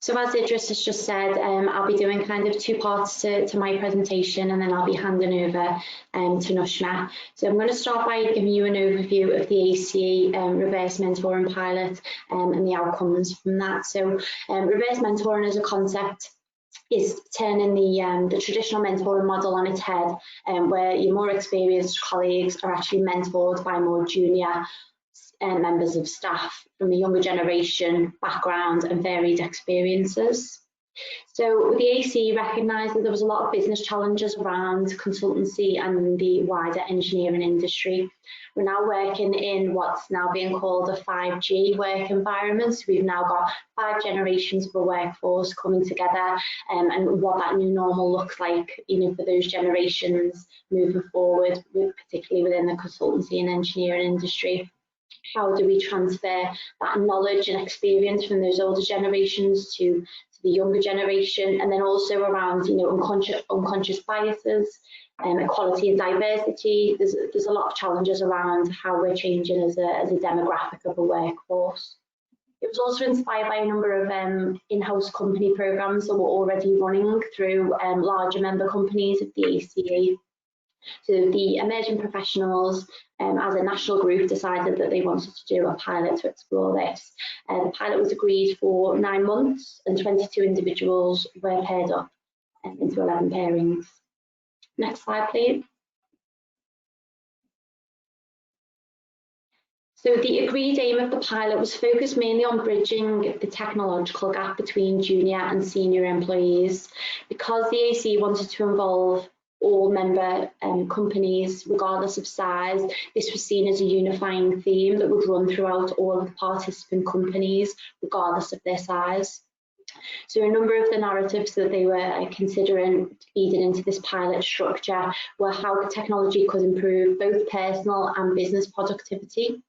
So as Idris has just said, I'll be doing kind of two parts to my presentation, and then I'll be handing over to Noshma. So I'm going to start by giving you an overview of the ACE reverse mentoring pilot and the outcomes from that. So reverse mentoring as a concept is turning the traditional mentoring model on its head, where your more experienced colleagues are actually mentored by more junior members of staff from a younger generation background and varied experiences. So the AC recognised that there was a lot of business challenges around consultancy and the wider engineering industry. We're now working in what's now being called a 5G work environment. So we've now got 5 generations of a workforce coming together, and what that new normal looks like, for those generations moving forward, particularly within the consultancy and engineering industry. How do we transfer that knowledge and experience from those older generations to the younger generation, and then also around unconscious biases, equality and diversity. There's a lot of challenges around how we're changing as a demographic of a workforce. It was also inspired by a number of in-house company programmes that were already running through larger member companies of the ACE. So the emerging professionals as a national group decided that they wanted to do a pilot to explore this. The pilot was agreed for 9 months and 22 individuals were paired up into 11 pairings. Next slide, please. So the agreed aim of the pilot was focused mainly on bridging the technological gap between junior and senior employees. Because the AC wanted to involve all member companies, regardless of size, this was seen as a unifying theme that would run throughout all of the participant companies, regardless of their size. So a number of the narratives that they were considering feeding into this pilot structure were how technology could improve both personal and business productivity.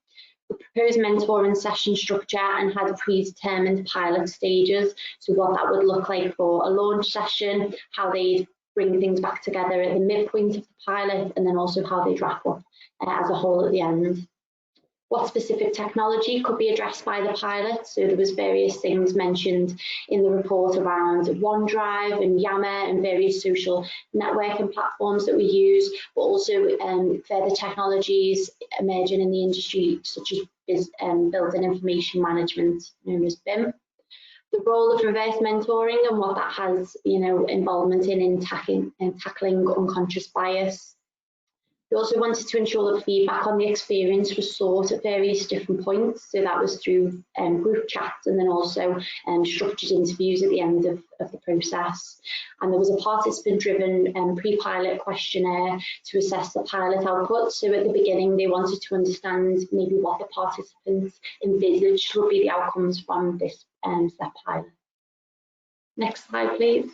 The proposed mentoring session structure and had predetermined pilot stages, so what that would look like for a launch session, how they'd bring things back together at the midpoint of the pilot, and then also how they'd wrap up as a whole at the end. What specific technology could be addressed by the pilot? So there was various things mentioned in the report around OneDrive and Yammer and various social networking platforms that we use, but also further technologies emerging in the industry, such as building information management, known as BIM. The role of reverse mentoring and what that has, involvement in tackling unconscious bias. We also wanted to ensure that feedback on the experience was sought at various different points. So that was through group chats and then also structured interviews at the end of the process. And there was a participant-driven pre-pilot questionnaire to assess the pilot output. So at the beginning, they wanted to understand maybe what the participants envisaged would be the outcomes from this step pilot. Next slide, please.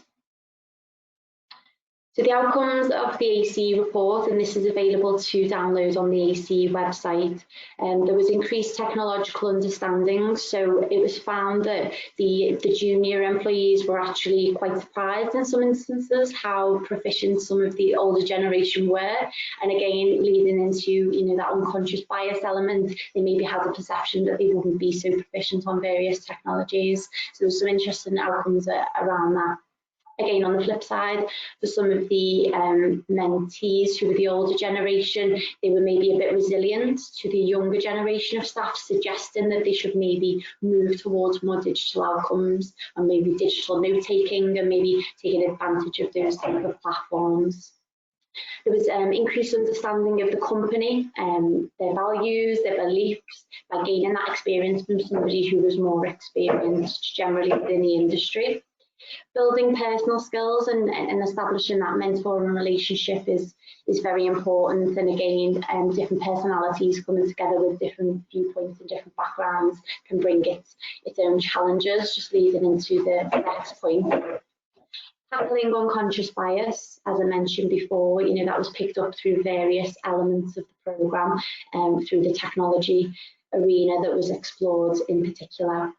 So the outcomes of the AC report, and this is available to download on the AC website, there was increased technological understanding. So it was found that the junior employees were actually quite surprised in some instances how proficient some of the older generation were. And again, leading into that unconscious bias element, they maybe had a perception that they wouldn't be so proficient on various technologies. So there's some interesting outcomes around that. Again, on the flip side, for some of the mentees who were the older generation, they were maybe a bit resilient to the younger generation of staff, suggesting that they should maybe move towards more digital outcomes and maybe digital note-taking and maybe taking advantage of those type of platforms. There was increased understanding of the company, their values, their beliefs, by gaining that experience from somebody who was more experienced generally within the industry. Building personal skills and establishing that mentoring relationship is very important. And again, different personalities coming together with different viewpoints and different backgrounds can bring its own challenges, just leading into the next point. Tackling unconscious bias, as I mentioned before, that was picked up through various elements of the programme, through the technology arena that was explored in particular.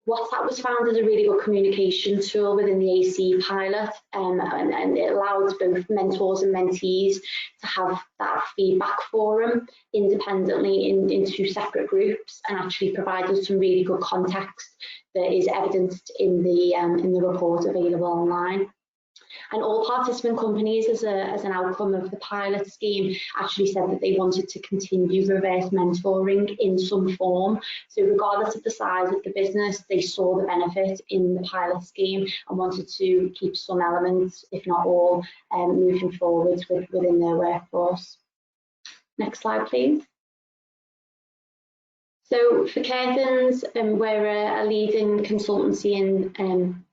WhatsApp was found as a really good communication tool within the AC pilot, and it allowed both mentors and mentees to have that feedback forum independently in 2 separate groups, and actually provided some really good context that is evidenced in the report available online. And all participant companies, as an outcome of the pilot scheme, actually said that they wanted to continue reverse mentoring in some form. So regardless of the size of the business, they saw the benefit in the pilot scheme and wanted to keep some elements, if not all, moving forward within their workforce. Next slide, please. So for Curtains, we're a leading consultancy and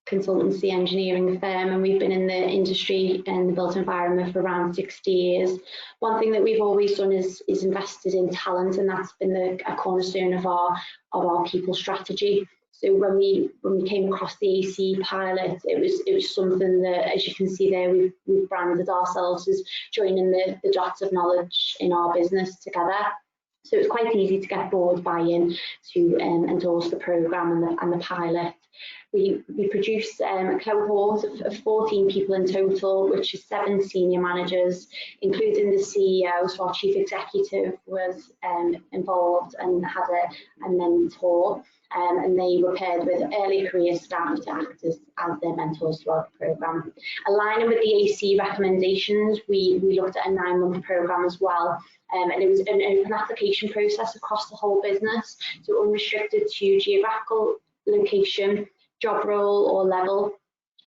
consultancy engineering firm, and we've been in the industry and the built environment for around 60 years. One thing that we've always done is invested in talent, and that's been a cornerstone of our people strategy. So when we came across the ACE pilot, it was something that, as you can see there, we've branded ourselves as joining the dots of knowledge in our business together. So it's quite easy to get board buy-in to endorse the programme and the pilot. We produced a cohort of 14 people in total, which is 7 senior managers, including the CEO. So our chief executive was involved and had a mentor, and they were paired with early career staff to act as their mentors throughout the programme. Aligning with the AC recommendations, we looked at a 9-month programme as well. And it was an open application process across the whole business, so unrestricted to geographical location, job role or level.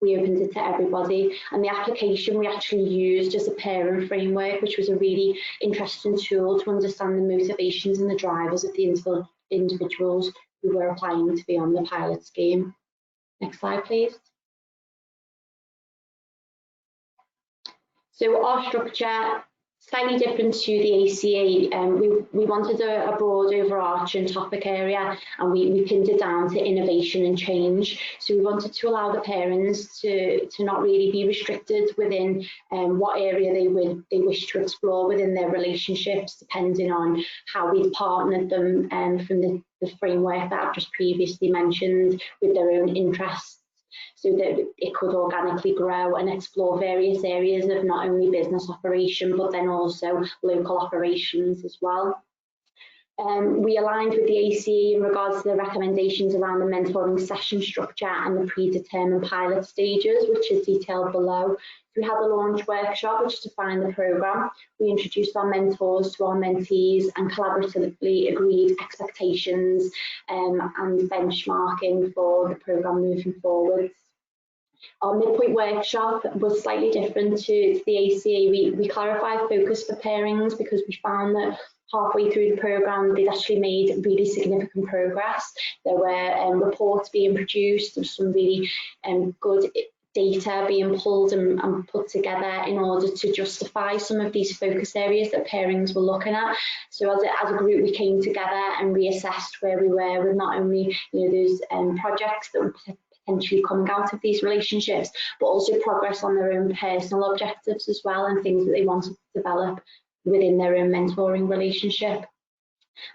We opened it to everybody, and the application we actually used as a pairing framework, which was a really interesting tool to understand the motivations and the drivers of the individuals who were applying to be on the pilot scheme. Next slide, please. So our structure, slightly different to the ACA. We wanted a broad overarching topic area, and we pinned it down to innovation and change. So we wanted to allow the parents to not really be restricted within what area they wish to explore within their relationships, depending on how we partnered them from the framework that I've just previously mentioned, with their own interests, so that it could organically grow and explore various areas of not only business operation, but then also local operations as well. We aligned with the ACE in regards to the recommendations around the mentoring session structure and the predetermined pilot stages, which is detailed below. We had a launch workshop which defined the programme. We introduced our mentors to our mentees and collaboratively agreed expectations and benchmarking for the programme moving forwards. Our midpoint workshop was slightly different to the ACA. We clarified focus for pairings because we found that halfway through the programme they'd actually made really significant progress. There were reports being produced, there was some really good data being pulled and put together in order to justify some of these focus areas that pairings were looking at. So as a group we came together and reassessed where we were with not only those projects that were potentially coming out of these relationships, but also progress on their own personal objectives as well, and things that they wanted to develop within their own mentoring relationship.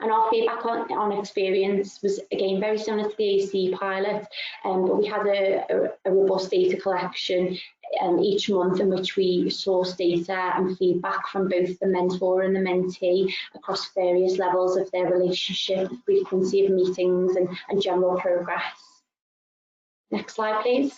And our feedback on experience was again very similar to the AC pilot, but we had a robust data collection each month in which we sourced data and feedback from both the mentor and the mentee across various levels of their relationship, frequency of meetings and general progress. Next slide, please.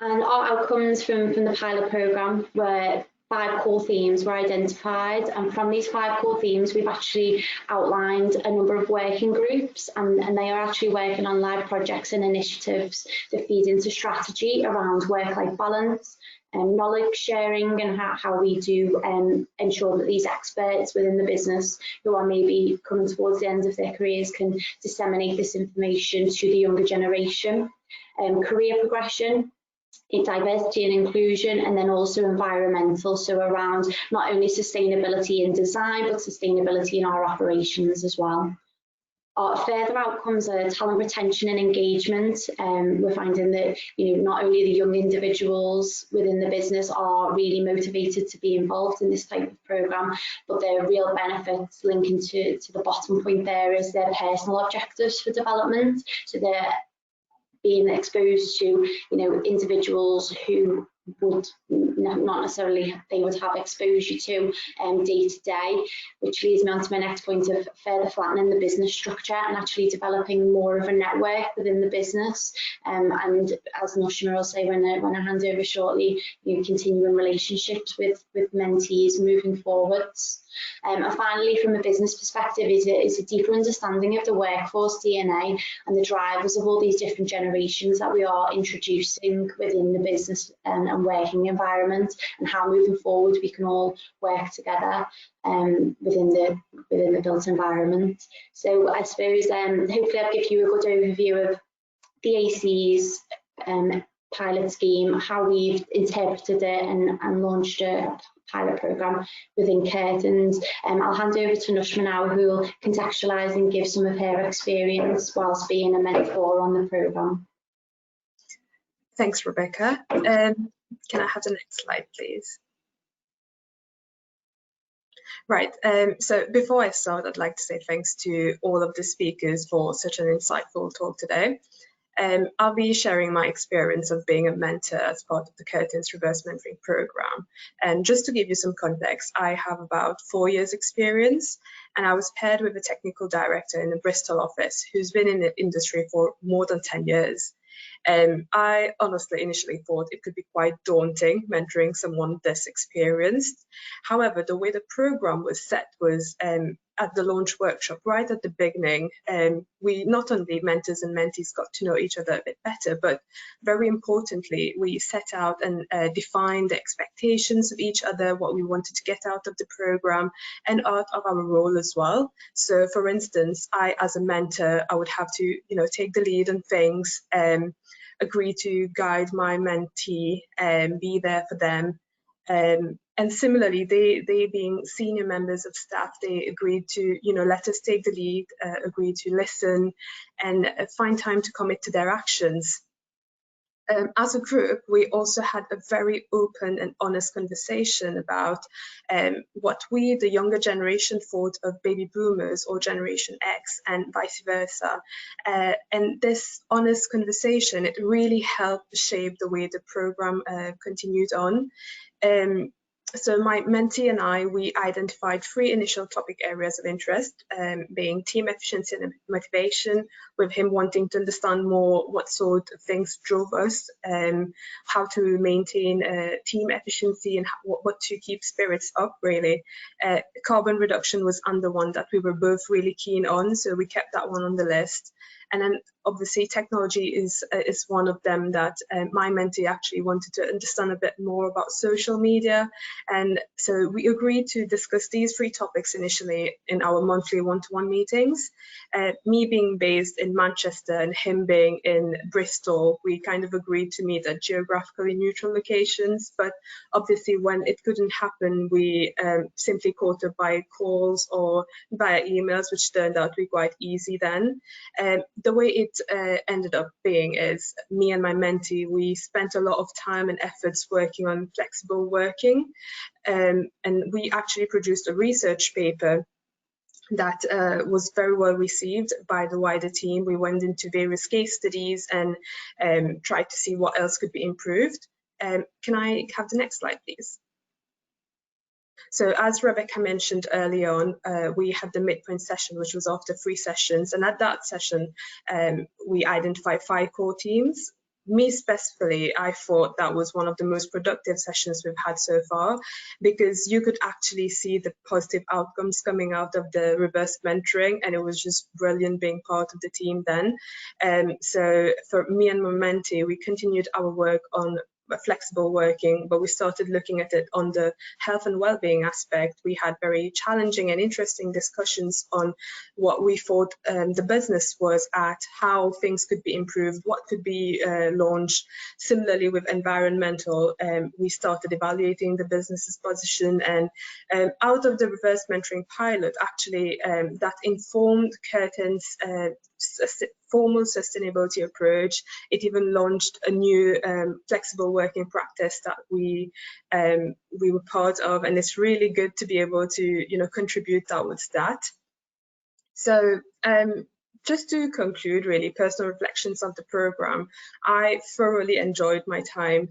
And our outcomes from the pilot programme were 5 core themes were identified, and from these 5 core themes we've actually outlined a number of working groups, and they are actually working on live projects and initiatives that feed into strategy around work-life balance and knowledge sharing, and how we do ensure that these experts within the business who are maybe coming towards the end of their careers can disseminate this information to the younger generation. Career progression, diversity and inclusion, and then also environmental, so around not only sustainability in design but sustainability in our operations as well. Our further outcomes are talent retention and engagement. We're finding that not only the young individuals within the business are really motivated to be involved in this type of programme, but there are real benefits linking to the bottom point there is their personal objectives for development. So they're being exposed to individuals who would not necessarily they would have exposure to day to day, which leads me on to my next point of further flattening the business structure and actually developing more of a network within the business. And as Nushma will say when I hand over shortly, continuing relationships with mentees moving forwards. And finally, from a business perspective, is a deeper understanding of the workforce DNA and the drivers of all these different generations that we are introducing within the business and working environment, and how moving forward we can all work together within the built environment. So I suppose hopefully I'll give you a good overview of the AC's pilot scheme, how we've interpreted it and launched a pilot programme within Curtains. I'll hand over to Nushma now, who will contextualise and give some of her experience whilst being a mentor on the programme. Thanks, Rebecca. Can I have the next slide, please? Right, so before I start, I'd like to say thanks to all of the speakers for such an insightful talk today. I'll be sharing my experience of being a mentor as part of the Curtains Reverse Mentoring Programme. And just to give you some context, I have about 4 years experience, and I was paired with a technical director in the Bristol office who's been in the industry for more than 10 years. I honestly initially thought it could be quite daunting mentoring someone this experienced. However, the way the program was set was at the launch workshop, right at the beginning, we not only mentors and mentees got to know each other a bit better, but very importantly, we set out and defined the expectations of each other, what we wanted to get out of the program, and out of our role as well. So, for instance, I, as a mentor, I would have to, take the lead on things, agree to guide my mentee, be there for them. And similarly, they being senior members of staff, they agreed to, let us take the lead, agree to listen, and find time to commit to their actions. As a group, we also had a very open and honest conversation about what we, the younger generation, thought of baby boomers or Generation X and vice versa. And this honest conversation, it really helped shape the way the program continued on. So my mentee and I, we identified 3 initial topic areas of interest, being team efficiency and motivation, with him wanting to understand more what sort of things drove us, how to maintain team efficiency and what to keep spirits up, really. Carbon reduction was under one that we were both really keen on, so we kept that one on the list. And then obviously technology is one of them that my mentee actually wanted to understand a bit more about social media. And so we agreed to discuss these 3 topics initially in our monthly one-to-one meetings. Me being based in Manchester and him being in Bristol, we kind of agreed to meet at geographically neutral locations. But obviously when it couldn't happen, we simply caught up by calls or via emails, which turned out to be quite easy then. The way it ended up being is me and my mentee, we spent a lot of time and efforts working on flexible working, and we actually produced a research paper that was very well received by the wider team. We went into various case studies and tried to see what else could be improved. Can I have the next slide, please? So as Rebecca mentioned early on, we had the midpoint session, which was after 3 sessions. And at that session, we identified 5 core teams. Me specifically, I thought that was one of the most productive sessions we've had so far, because you could actually see the positive outcomes coming out of the reverse mentoring, and it was just brilliant being part of the team then. So for me and my mentee, we continued our work on flexible working, but we started looking at it on the health and well-being aspect. We had very challenging and interesting discussions on what we thought the business was at, how things could be improved, what could be launched. Similarly with environmental, we started evaluating the business's position, and out of the reverse mentoring pilot, actually that informed Curtains' formal sustainability approach. It even launched a new flexible working practice that we were part of, and it's really good to be able to contribute towards that. So just to conclude, really, personal reflections of the program, I thoroughly enjoyed my time.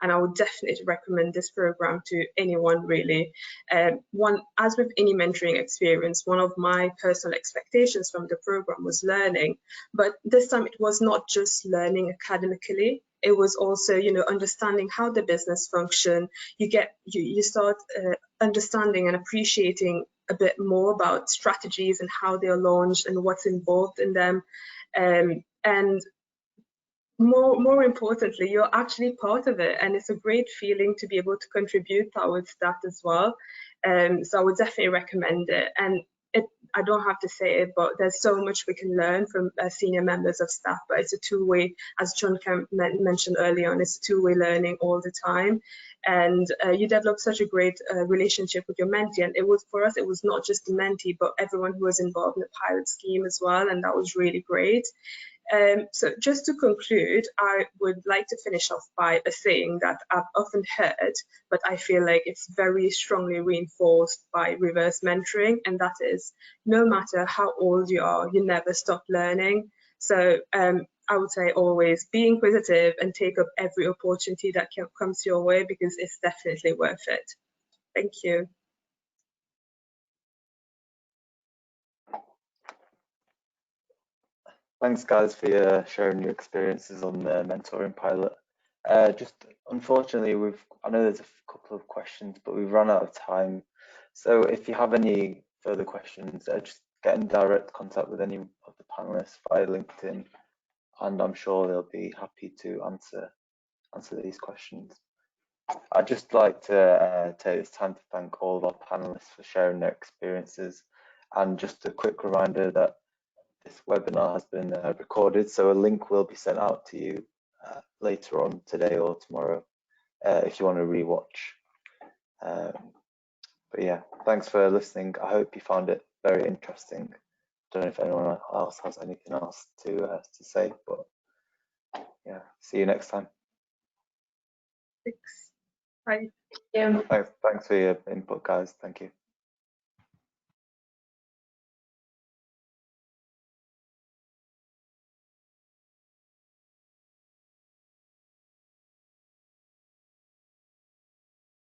and I would definitely recommend this program to anyone really. As with any mentoring experience, one of my personal expectations from the program was learning, but this time it was not just learning academically. It was also, understanding how the business function. You start understanding and appreciating a bit more about strategies and how they are launched and what's involved in them. And more importantly, you're actually part of it, and it's a great feeling to be able to contribute towards that as well. So I would definitely recommend it. And I don't have to say it, but there's so much we can learn from senior members of staff, but it's a two-way, as John Kemp mentioned earlier on, it's a two-way learning all the time. And you develop such a great relationship with your mentee. And for us, it was not just the mentee, but everyone who was involved in the pilot scheme as well. And that was really great. So just to conclude, I would like to finish off by a saying that I've often heard, but I feel like it's very strongly reinforced by reverse mentoring, and that is, no matter how old you are, you never stop learning. So I would say always be inquisitive and take up every opportunity that comes your way, because it's definitely worth it. Thank you. Thanks, guys, for sharing your experiences on the mentoring pilot. Just unfortunately, I know there's a couple of questions, but we've run out of time. So if you have any further questions, just get in direct contact with any of the panelists via LinkedIn, and I'm sure they'll be happy to answer these questions. I'd just like to take this time to thank all of our panelists for sharing their experiences, and just a quick reminder that this webinar has been recorded, so a link will be sent out to you later on today or tomorrow if you want to rewatch. But yeah, thanks for listening. I hope you found it very interesting. Don't know if anyone else has anything else to say, but yeah, see you next time. Thanks. Bye. Yeah. Thanks for your input, guys. Thank you.